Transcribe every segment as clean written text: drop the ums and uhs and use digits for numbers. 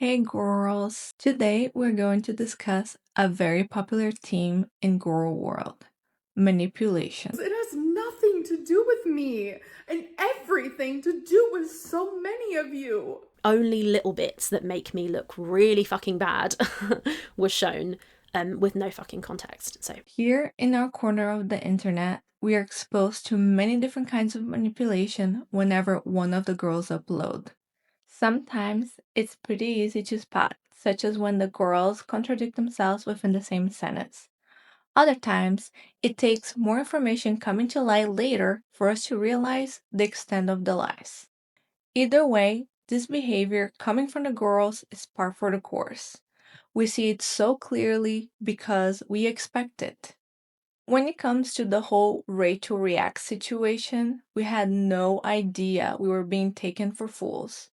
Hey girls! Today we're going to discuss a very popular theme in Gorl world, manipulation. It has nothing to do with me and everything to do with so many of you. Only little bits that make me look really fucking bad were shown with no fucking context. So Here in our corner of the internet, we are exposed to many different kinds of manipulation whenever one of the girls upload. Sometimes it's pretty easy to spot, such as when the girls contradict themselves within the same sentence. Other times, it takes more information coming to light later for us to realize the extent of the lies. Either way, this behavior coming from the girls is par for the course. We see it so clearly because we expect it. When it comes to the whole Rachel React situation, we had no idea we were being taken for fools.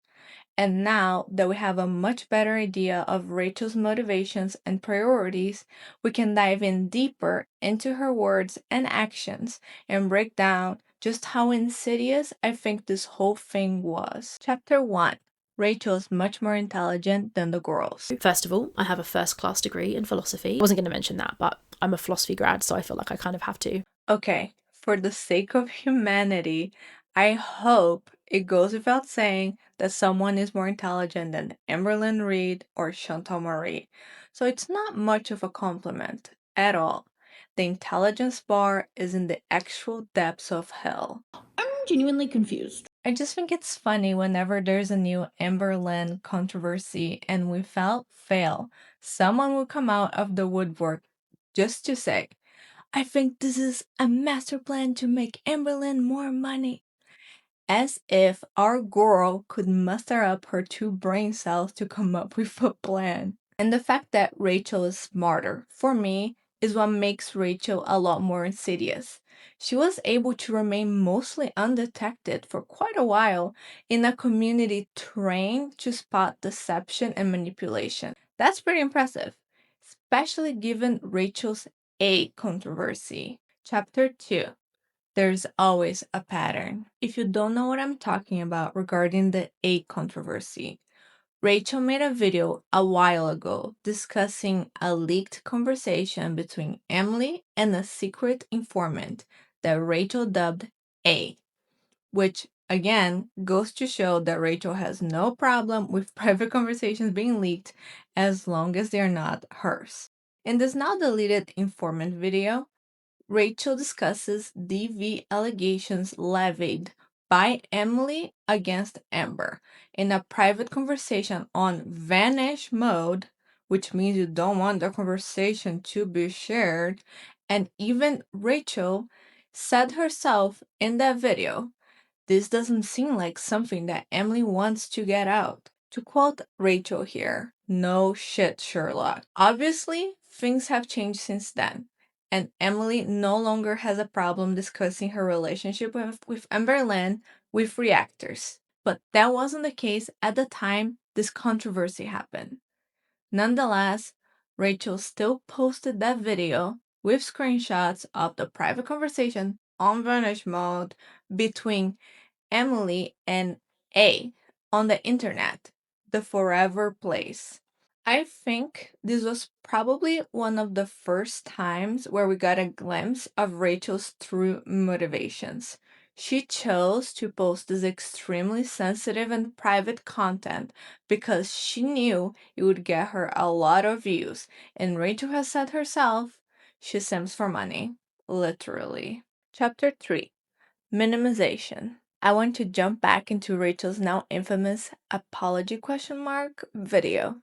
And now that we have a much better idea of Rachel's motivations and priorities, we can dive in deeper into her words and actions and break down just how insidious I think this whole thing was. Chapter 1. Rachel is much more intelligent than the girls. first of all, I have a first-class degree in philosophy. I wasn't going to mention that, but I'm a philosophy grad, so I feel like I kind of have to. Okay, for the sake of humanity, I hope it goes without saying that someone is more intelligent than Amberlyn Reed or Chantal Marie. So it's not much of a compliment at all. The intelligence bar is in the actual depths of hell. I'm genuinely confused. I just think it's funny whenever there's a new Amberlyn controversy and without fail, someone will come out of the woodwork just to say, I think this is a master plan to make Amberlyn more money. As if our girl could muster up her two brain cells to come up with a plan. And the fact that Rachel is smarter, for me, is what makes Rachel a lot more insidious. She was able to remain mostly undetected for quite a while in a community trained to spot deception and manipulation. That's pretty impressive, especially given Rachel's A controversy. Chapter 2. There's always a pattern. If you don't know what I'm talking about regarding the A controversy, Rachel made a video a while ago discussing a leaked conversation between Emily and a secret informant that Rachel dubbed A, which again goes to show that Rachel has no problem with private conversations being leaked as long as they're not hers. In this now deleted informant video, Rachel discusses DV allegations levied by Emily against Amber in a private conversation on vanish mode, which means you don't want the conversation to be shared. And even Rachel said herself in that video, this doesn't seem like something that Emily wants to get out. To quote Rachel here, no shit, Sherlock. Obviously, things have changed since then, and Emily no longer has a problem discussing her relationship with Amberlyn with reactors. But that wasn't the case at the time this controversy happened. Nonetheless, Rachel still posted that video with screenshots of the private conversation on vanish mode between Emily and A on the internet, the forever place. I think this was probably one of the first times where we got a glimpse of Rachel's true motivations. She chose to post this extremely sensitive and private content because she knew it would get her a lot of views, and Rachel has said herself, she sims for money, literally. Chapter 3. Minimization. I want to jump back into Rachel's now infamous apology video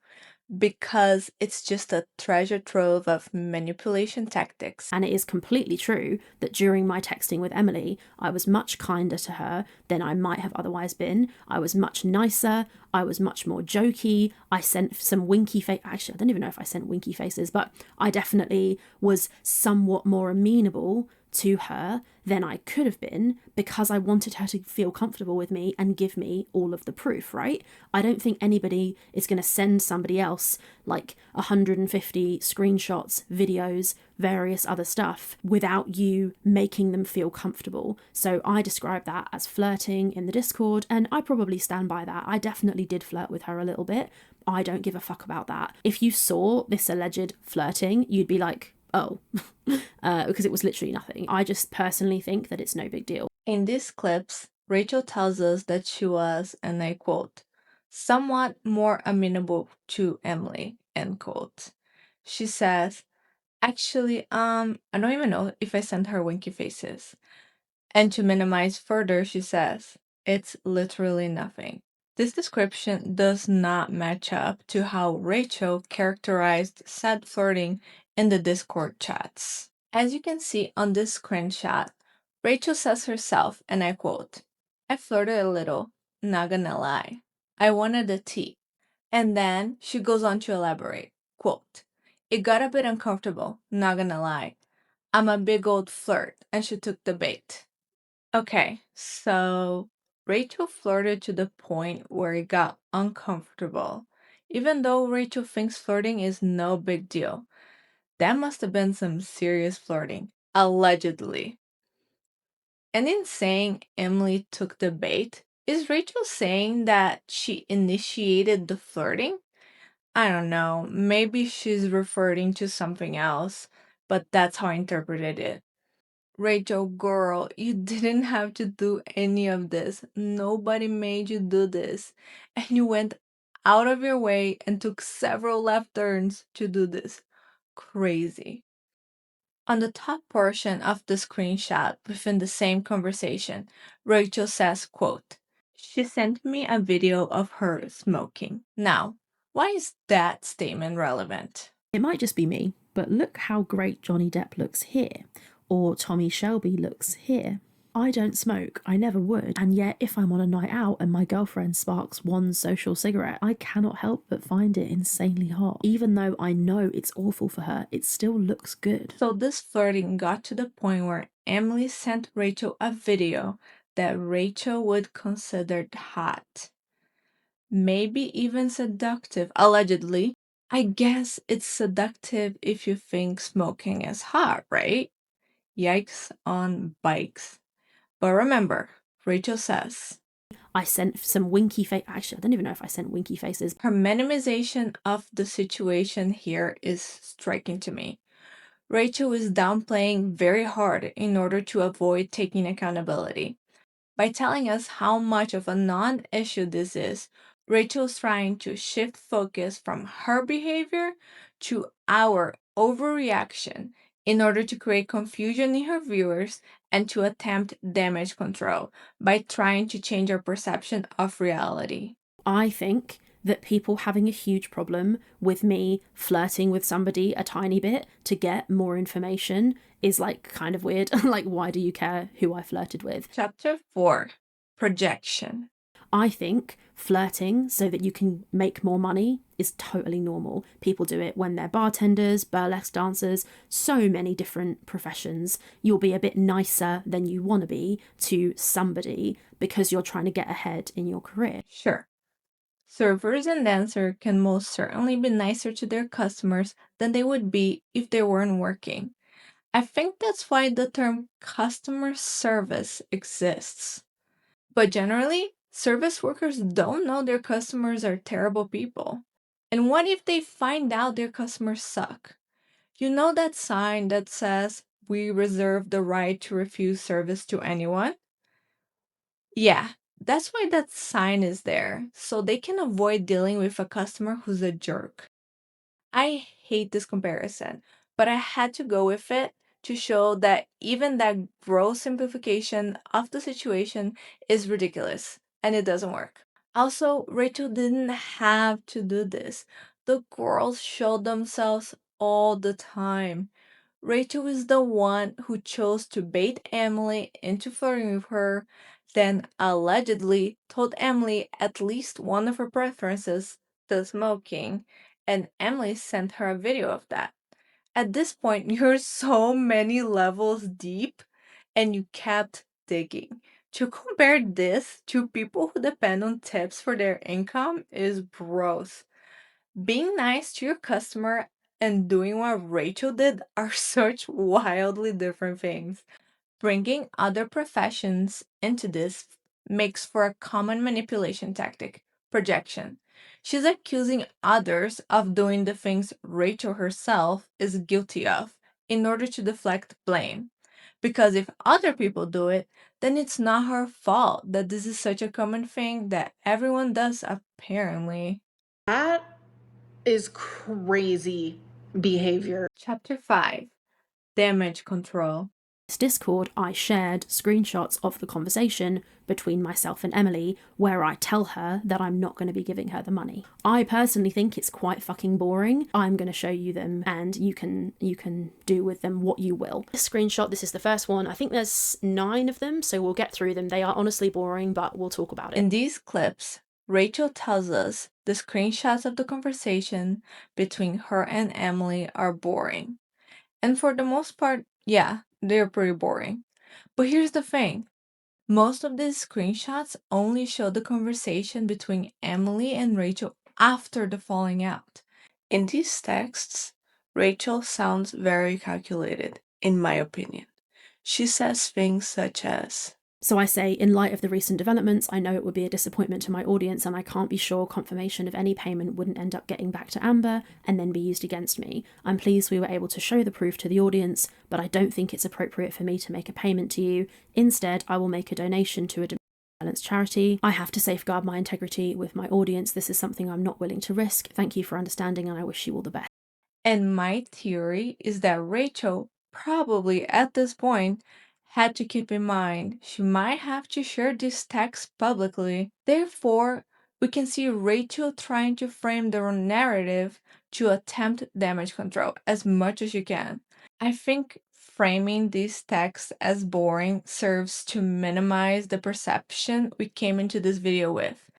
because it's just a treasure trove of manipulation tactics. And it is completely true that during my texting with Emily, I was much kinder to her than I might have otherwise been. I was much nicer. I was much more jokey. I sent some winky face. Actually, I don't even know if I sent winky faces, but I definitely was somewhat more amenable to her than I could have been because I wanted her to feel comfortable with me and give me all of the proof, right? I don't think anybody is going to send somebody else like 150 screenshots, videos, various other stuff without you making them feel comfortable. So I describe that as flirting in the Discord, and I probably stand by that. I definitely did flirt with her a little bit, I don't give a fuck about that. If you saw this alleged flirting, you'd be like, oh, because it was literally nothing. I just personally think that it's no big deal. In these clips, Rachel tells us that she was, and I quote, somewhat more amenable to Emily, end quote. She says, actually, I don't even know if I sent her winky faces. And to minimize further, she says, it's literally nothing. This description does not match up to how Rachel characterized said flirting in the Discord chats. As you can see on this screenshot, Rachel says herself, and I quote, I flirted a little, not gonna lie. I wanted a tea. And then she goes on to elaborate, quote, it got a bit uncomfortable, not gonna lie. I'm a big old flirt, and she took the bait. Okay, so Rachel flirted to the point where it got uncomfortable. Even though Rachel thinks flirting is no big deal, that must have been some serious flirting, allegedly. And in saying Emily took the bait, is Rachel saying that she initiated the flirting? I don't know, maybe she's referring to something else, but that's how I interpreted it. Rachel, girl, you didn't have to do any of this. Nobody made you do this. And you went out of your way and took several left turns to do this. Crazy. On the top portion of the screenshot within the same conversation, Rachel says, quote, she sent me a video of her smoking. Now, why is that statement relevant? It might just be me, but look how great Johnny Depp looks here, or Tommy Shelby looks here. I don't smoke, I never would, and yet if I'm on a night out and my girlfriend sparks one social cigarette, I cannot help but find it insanely hot. Even though I know it's awful for her, it still looks good. So this flirting got to the point where Emily sent Rachel a video that Rachel would consider hot. Maybe even seductive, allegedly. I guess it's seductive if you think smoking is hot, right? Yikes on bikes. But remember, Rachel says, I sent some winky face. Actually, I don't even know if I sent winky faces. her minimization of the situation here is striking to me. Rachel is downplaying very hard in order to avoid taking accountability. By telling us how much of a non-issue this is, Rachel's trying to shift focus from her behavior to our overreaction in order to create confusion in her viewers and to attempt damage control by trying to change our perception of reality. I think that people having a huge problem with me flirting with somebody a tiny bit to get more information is like kind of weird. Like, why do you care who I flirted with? Chapter 4, Projection. I think flirting so that you can make more money is totally normal. People do it when they're bartenders, burlesque dancers, so many different professions. You'll be a bit nicer than you want to be to somebody because you're trying to get ahead in your career. Sure. Servers and dancers can most certainly be nicer to their customers than they would be if they weren't working. I think that's why the term customer service exists. But generally, service workers don't know their customers are terrible people. And what if they find out their customers suck? You know that sign that says, we reserve the right to refuse service to anyone? Yeah, that's why that sign is there, so they can avoid dealing with a customer who's a jerk. I hate this comparison, but I had to go with it to show that even that gross simplification of the situation is ridiculous and it doesn't work. Also, Rachel didn't have to do this. The girls showed themselves all the time. Rachel is the one who chose to bait Emily into flirting with her, then allegedly told Emily at least one of her preferences, the smoking, and Emily sent her a video of that. At this point, you're so many levels deep, and you kept digging. To compare this to people who depend on tips for their income is gross. Being nice to your customer and doing what Rachel did are such wildly different things. Bringing other professions into this makes for a common manipulation tactic, projection. She's accusing others of doing the things Rachel herself is guilty of in order to deflect blame. Because if other people do it, then it's not her fault that this is such a common thing that everyone does, apparently. That is crazy behavior. Chapter 5, Damage Control. This Discord, I shared screenshots of the conversation between myself and Emily where I tell her that I'm not going to be giving her the money. I personally think it's quite fucking boring. I'm going to show you them and you can do with them what you will. This screenshot, this is the first one. I think there's 9 of them, so we'll get through them. They are honestly boring, but we'll talk about it. In these clips, Rachel tells us the screenshots of the conversation between her and Emily are boring. And for the most part, yeah, they're pretty boring. But here's the thing. Most of these screenshots only show the conversation between Emily and Rachel after the falling out. In these texts, Rachel sounds very calculated, in my opinion. She says things such as, So I say, in light of the recent developments, I know it would be a disappointment to my audience and I can't be sure confirmation of any payment wouldn't end up getting back to Amber and then be used against me. I'm pleased we were able to show the proof to the audience, but I don't think it's appropriate for me to make a payment to you. Instead, I will make a donation to a violence charity. I have to safeguard my integrity with my audience. This is something I'm not willing to risk. Thank you for understanding and I wish you all the best. and my theory is that Rachel probably at this point had to keep in mind she might have to share this text publicly. Therefore, we can see Rachel trying to frame the narrative to attempt damage control as much as you can. I think framing these texts as boring serves to minimize the perception we came into this video with,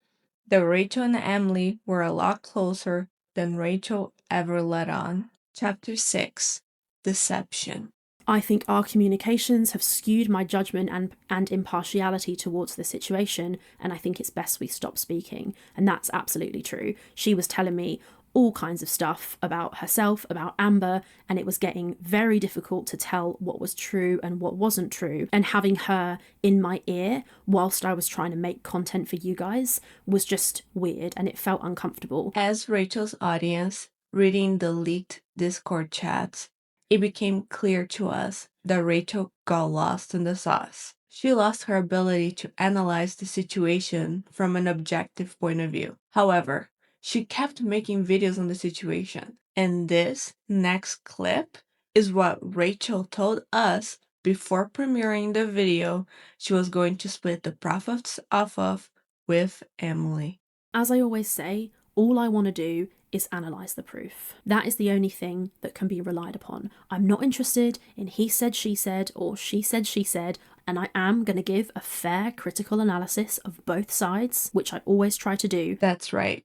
that Rachel and Emily were a lot closer than Rachel ever let on. Chapter 6, Deception. I think our communications have skewed my judgment and impartiality towards the situation, and I think it's best we stop speaking. And that's absolutely true. She was telling me all kinds of stuff about herself, about Amber, and it was getting very difficult to tell what was true and what wasn't true. And having her in my ear whilst I was trying to make content for you guys was just weird and it felt uncomfortable. As Rachel's audience, reading the leaked Discord chats, it became clear to us that Rachel got lost in the sauce. She lost her ability to analyze the situation from an objective point of view. However, she kept making videos on the situation. And this next clip is what Rachel told us before premiering the video she was going to split the profits off of with Emily. As I always say, all I want to do is analyse the proof. That is the only thing that can be relied upon. I'm not interested in he said, she said, or she said, and I am going to give a fair critical analysis of both sides, which I always try to do. That's right.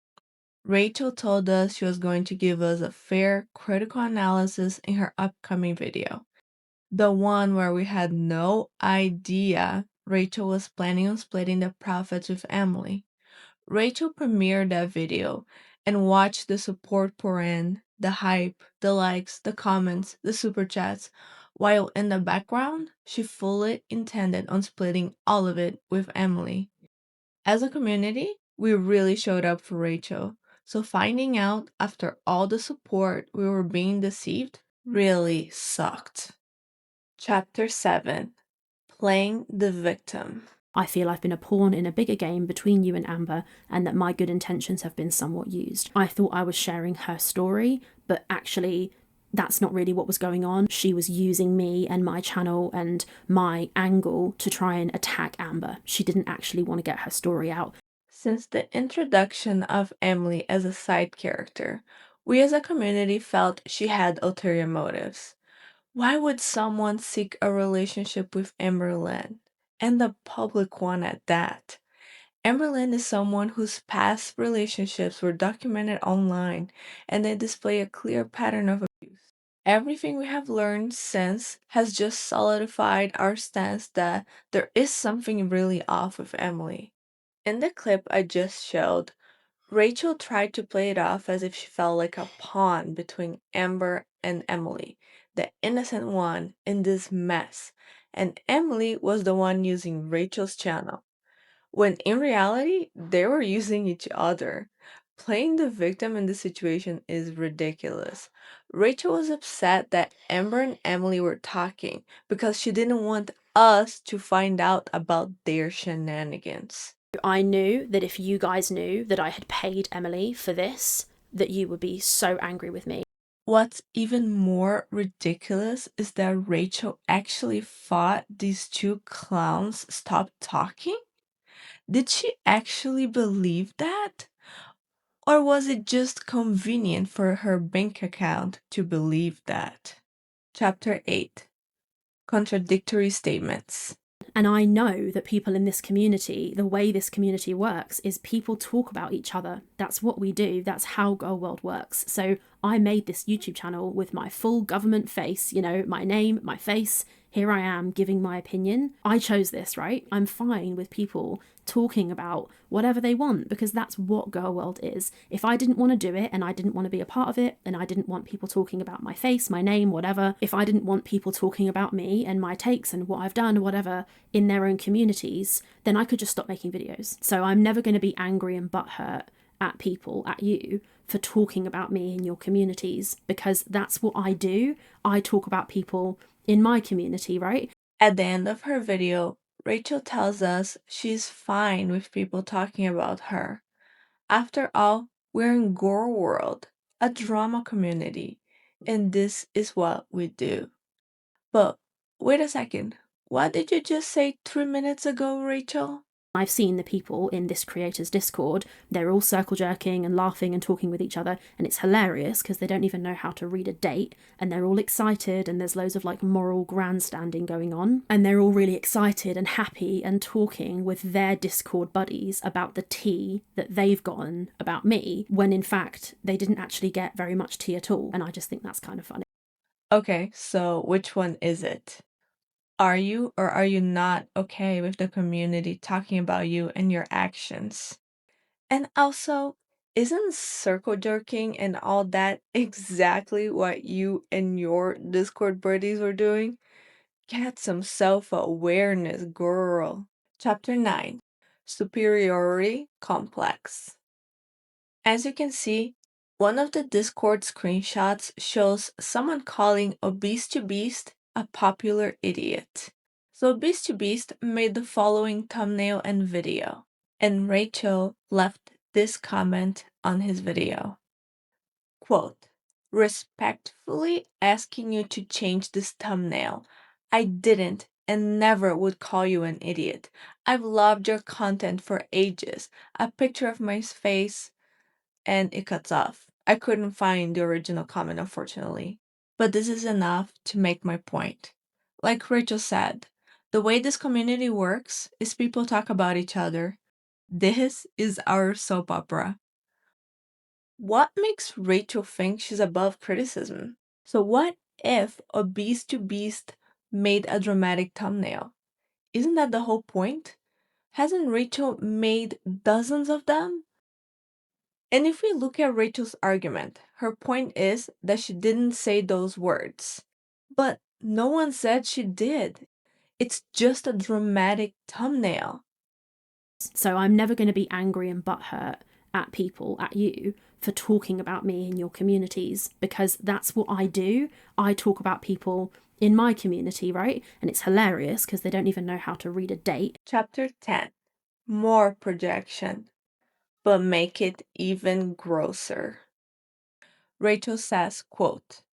Rachel told us she was going to give us a fair critical analysis in her upcoming video. The one where we had no idea Rachel was planning on splitting the profits with Emily. Rachel premiered that video and watched the support pour in, the hype, the likes, the comments, the super chats, while in the background, she fully intended on splitting all of it with Emily. As a community, we really showed up for Rachel, so finding out after all the support we were being deceived really sucked. Chapter 7, Playing the Victim. I feel I've been a pawn in a bigger game between you and Amber, and that my good intentions have been somewhat used. I thought I was sharing her story, but actually that's not really what was going on. She was using me and my channel and my angle to try and attack Amber. She didn't actually want to get her story out. Since the introduction of Emily as a side character, we as a community felt she had ulterior motives. Why would someone seek a relationship with Amberlynn? And the public one at that. Amberlynn is someone whose past relationships were documented online, and they display a clear pattern of abuse. Everything we have learned since has just solidified our stance that there is something really off with Emily. In the clip I just showed, Rachel tried to play it off as if she felt like a pawn between Amber and Emily, the innocent one in this mess, and Emily was the one using Rachel's channel, when in reality, they were using each other. Playing the victim in this situation is ridiculous. Rachel was upset that Amber and Emily were talking because she didn't want us to find out about their shenanigans. I knew that if you guys knew that I had paid Emily for this, that you would be so angry with me. What's even more ridiculous is that Rachel actually fought these two clowns stop talking? Did she actually believe that? Or was it just convenient for her bank account to believe that? Chapter 8: Contradictory Statements. And I know that people in this community, the way this community works is people talk about each other. That's what we do. That's how Girl World works. So I made this YouTube channel with my full government face, my name, my face. Here I am giving my opinion. I chose this, right? I'm fine with people talking about whatever they want because that's what Girl World is. If I didn't want to do it and I didn't want to be a part of it and I didn't want people talking about my face, my name, whatever, if I didn't want people talking about me and my takes and what I've done, whatever, in their own communities, then I could just stop making videos. So I'm never going to be angry and butthurt at people, at you, for talking about me in your communities because that's what I do. I talk about people in my community, right? At the end of her video, Rachel tells us she's fine with people talking about her. After all, we're in Gorl World, a drama community, and this is what we do. But wait a second, what did you just say 3 minutes ago, Rachel? I've seen the people in this creator's Discord, they're all circle jerking and laughing and talking with each other, and it's hilarious because they don't even know how to read a date, and they're all excited, and there's loads of moral grandstanding going on, and they're all really excited and happy and talking with their Discord buddies about the tea that they've gotten about me, when in fact they didn't actually get very much tea at all, and I just think that's kind of funny. Okay, so which one is it? Are you or are you not okay with the community talking about you and your actions? And also, isn't circle jerking and all that exactly what you and your Discord buddies were doing? Get some self awareness, girl. Chapter 9: Superiority Complex. As you can see, one of the Discord screenshots shows someone calling Obese to Beast a popular idiot. So Obese to Beast made the following thumbnail and video, and Rachel left this comment on his video. Quote, "Respectfully asking you to change this thumbnail. I didn't and never would call you an idiot. I've loved your content for ages. A picture of my face," and it cuts off. I couldn't find the original comment, unfortunately. But this is enough to make my point. Like Rachel said, the way this community works is people talk about each other. This is our soap opera. What makes Rachel think she's above criticism? So what if Obese to Beast made a dramatic thumbnail? Isn't that the whole point? Hasn't Rachel made dozens of them? And if we look at Rachel's argument, her point is that she didn't say those words. But no one said she did. It's just a dramatic thumbnail. So I'm never going to be angry and butthurt at people, at you, for talking about me in your communities because that's what I do. I talk about people in my community, right? And it's hilarious because they don't even know how to read a date. Chapter 10: More projection, but make it even grosser. Rachel says, quote,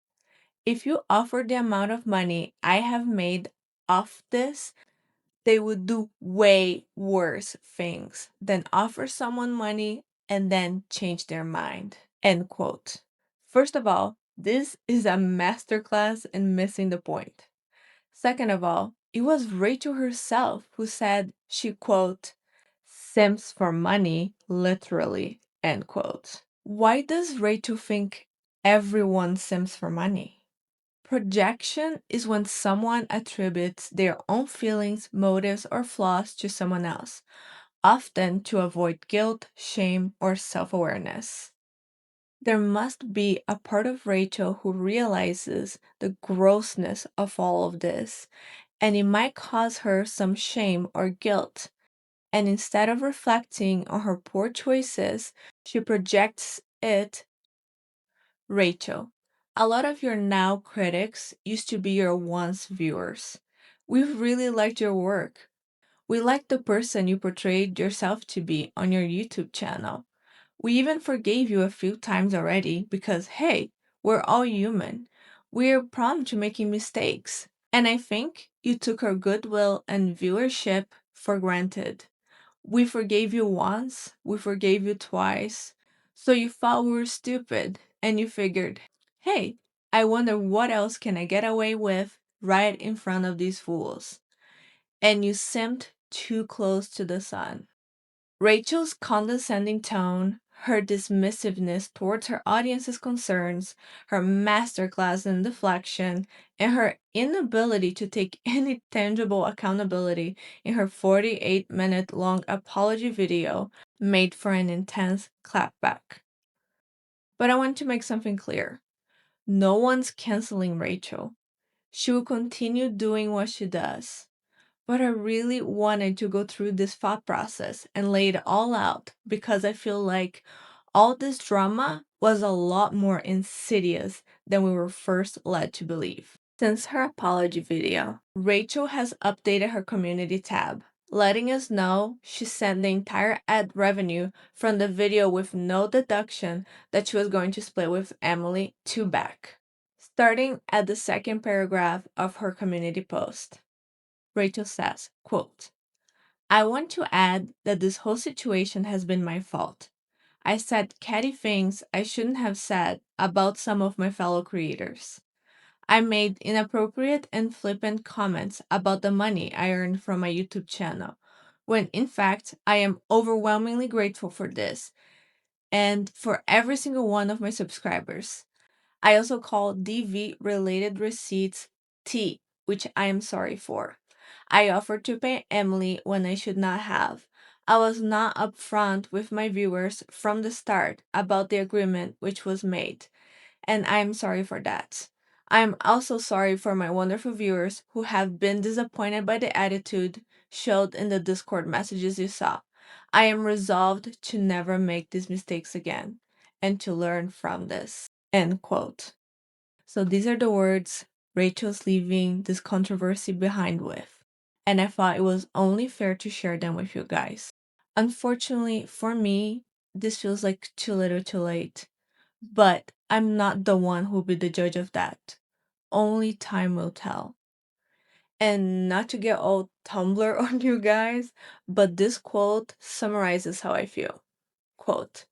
"If you offer the amount of money I have made off this, they would do way worse things than offer someone money and then change their mind." End quote. First of all, this is a masterclass in missing the point. Second of all, it was Rachel herself who said she, quote, "simps for money, literally," end quote. Why does Rachel think everyone simps for money? Projection is when someone attributes their own feelings, motives, or flaws to someone else, often to avoid guilt, shame, or self-awareness. There must be a part of Rachel who realizes the grossness of all of this, and it might cause her some shame or guilt. And instead of reflecting on her poor choices, she projects it. Rachel, a lot of your now critics used to be your once viewers. We've really liked your work. We like the person you portrayed yourself to be on your YouTube channel. We even forgave you a few times already because, hey, we're all human. We're prone to making mistakes. And I think you took our goodwill and viewership for granted. We forgave you once, we forgave you twice. So you thought we were stupid and you figured, hey, I wonder what else can I get away with right in front of these fools. And you simped too close to the sun. Rachel's condescending tone, her dismissiveness towards her audience's concerns, her masterclass in deflection, and her inability to take any tangible accountability in her 48-minute long apology video made for an intense clapback. But I want to make something clear. No one's canceling Rachel. She will continue doing what she does. But I really wanted to go through this thought process and lay it all out because I feel like all this drama was a lot more insidious than we were first led to believe. Since her apology video, Rachel has updated her community tab, letting us know she sent the entire ad revenue from the video with no deduction that she was going to split with Emily to back. Starting at the second paragraph of her community post. Rachel says, quote, I want to add that this whole situation has been my fault. I said catty things I shouldn't have said about some of my fellow creators. I made inappropriate and flippant comments about the money I earned from my YouTube channel, when in fact I am overwhelmingly grateful for this and for every single one of my subscribers. I also call DV related receipts T, which I am sorry for. I offered to pay Emily when I should not have. I was not upfront with my viewers from the start about the agreement which was made, and I am sorry for that. I am also sorry for my wonderful viewers who have been disappointed by the attitude showed in the Discord messages you saw. I am resolved to never make these mistakes again and to learn from this. End quote. So these are the words Rachel's leaving this controversy behind with, and I thought it was only fair to share them with you guys. Unfortunately for me, this feels like too little too late, but I'm not the one who'll be the judge of that. Only time will tell. And not to get all Tumblr on you guys, but this quote summarizes how I feel. Quote,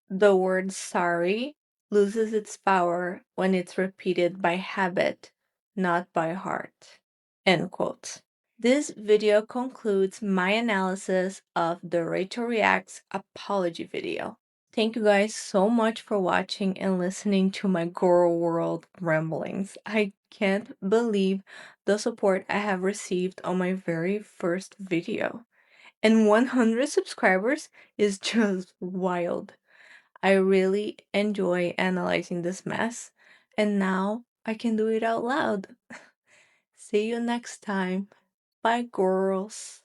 the word sorry loses its power when it's repeated by habit, not by heart. End quote. This video concludes my analysis of the Rachel Reacts apology video. Thank you guys so much for watching and listening to my Gorl World ramblings. I can't believe the support I have received on my very first video. And 100 subscribers is just wild. I really enjoy analyzing this mess, and now I can do it out loud. See you next time. Bye, girls.